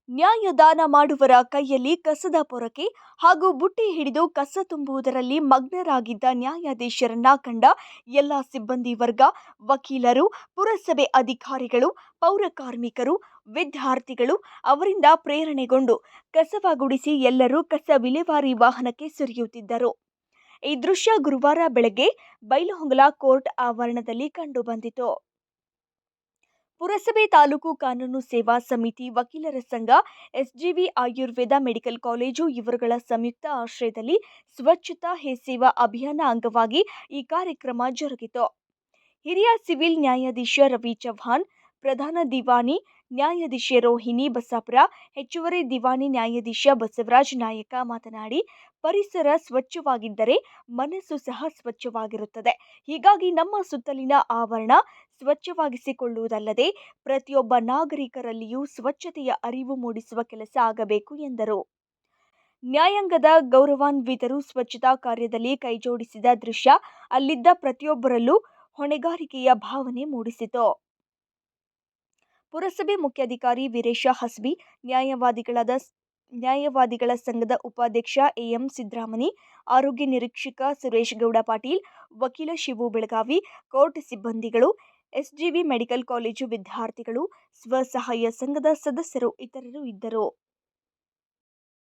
ನ್ಯಾಯದಾನ ಮಾಡುವರ ಕೈಯಲ್ಲಿ ಕಸದ ಪೊರಕೆ ಹಾಗೂ ಬುಟ್ಟಿ ಹಿಡಿದು ಕಸ ತುಂಬುವುದರಲ್ಲಿ ಮಗ್ನರಾಗಿದ್ದ ನ್ಯಾಯಾಧೀಶರನ್ನ ಕಂಡ ಎಲ್ಲ ಸಿಬ್ಬಂದಿ ವರ್ಗ, ವಕೀಲರು, ಪುರಸಭೆ ಅಧಿಕಾರಿಗಳು, ಪೌರಕಾರ್ಮಿಕರು, ವಿದ್ಯಾರ್ಥಿಗಳು ಅವರಿಂದ ಪ್ರೇರಣೆಗೊಂಡು ಕಸವ ಗುಡಿಸಿ ಎಲ್ಲರೂ ಕಸ ವಿಲೇವಾರಿ ವಾಹನಕ್ಕೆ ಸುರಿಯುತ್ತಿದ್ದರು. ಈ ದೃಶ್ಯ ಗುರುವಾರ ಬೆಳಗ್ಗೆ ಬೈಲಹೊಂಗಲ ಕೋರ್ಟ್ ಆವರಣದಲ್ಲಿ ಕಂಡುಬಂದಿತು. ಪುರಸಭೆ ತಾಲೂಕು ಕಾನೂನು ಸೇವಾ ಸಮಿತಿ, ವಕೀಲರ ಸಂಘ, ಎಸ್ಜೆವಿ ಆಯುರ್ವೇದ ಮೆಡಿಕಲ್ ಕಾಲೇಜು ಇವರುಗಳ ಸಂಯುಕ್ತ ಆಶ್ರಯದಲ್ಲಿ ಸ್ವಚ್ಛತಾ ಹೇ ಸೇವಾ ಅಭಿಯಾನ ಅಂಗವಾಗಿ ಈ ಕಾರ್ಯಕ್ರಮ ಜರುಗಿತು. ಹಿರಿಯ ಸಿವಿಲ್ ನ್ಯಾಯಾಧೀಶ ರವಿ ಚೌಹಾಣ್, ಪ್ರಧಾನ ದಿವಾನಿ ನ್ಯಾಯಾಧೀಶೆ ರೋಹಿಣಿ ಬಸಾಪುರ, ಹೆಚ್ಚುವರಿ ದಿವಾನಿ ನ್ಯಾಯಾಧೀಶ ಬಸವರಾಜ ನಾಯಕ ಮಾತನಾಡಿ, ಪರಿಸರ ಸ್ವಚ್ಛವಾಗಿದ್ದರೆ ಮನಸ್ಸು ಸಹ ಸ್ವಚ್ಛವಾಗಿರುತ್ತದೆ. ಹೀಗಾಗಿ ನಮ್ಮ ಸುತ್ತಲಿನ ಆವರಣ ಸ್ವಚ್ಛವಾಗಿಸಿಕೊಳ್ಳುವುದಲ್ಲದೆ ಪ್ರತಿಯೊಬ್ಬ ನಾಗರಿಕರಲ್ಲಿಯೂ ಸ್ವಚ್ಛತೆಯ ಅರಿವು ಮೂಡಿಸುವ ಕೆಲಸ ಆಗಬೇಕು ಎಂದರು. ನ್ಯಾಯಾಂಗದ ಗೌರವಾನ್ವಿತರು ಸ್ವಚ್ಛತಾ ಕಾರ್ಯದಲ್ಲಿ ಕೈಜೋಡಿಸಿದ ದೃಶ್ಯ ಅಲ್ಲಿದ್ದ ಪ್ರತಿಯೊಬ್ಬರಲ್ಲೂ ಹೊಣೆಗಾರಿಕೆಯ ಭಾವನೆ ಮೂಡಿಸಿತು. ಪುರಸಭೆ ಮುಖ್ಯಾಧಿಕಾರಿ ವೀರೇಶ ಹಸ್ಬಿ, ನ್ಯಾಯವಾದಿಗಳ ಸಂಘದ ಉಪಾಧ್ಯಕ್ಷ ಎಂ ಸಿದ್ದರಾಮನಿ, ಆರೋಗ್ಯ ನಿರೀಕ್ಷಕ ಸುರೇಶ್ ಗೌಡ ಪಾಟೀಲ್, ವಕೀಲ ಶಿವು ಬೆಳಗಾವಿ, ಕೋರ್ಟ್ ಸಿಬ್ಬಂದಿಗಳು, ಎಸ್ಜೆವಿ ಮೆಡಿಕಲ್ ಕಾಲೇಜು ವಿದ್ಯಾರ್ಥಿಗಳು, ಸ್ವಸಹಾಯ ಸಂಘದ ಸದಸ್ಯರು ಇತರರು ಇದ್ದರು.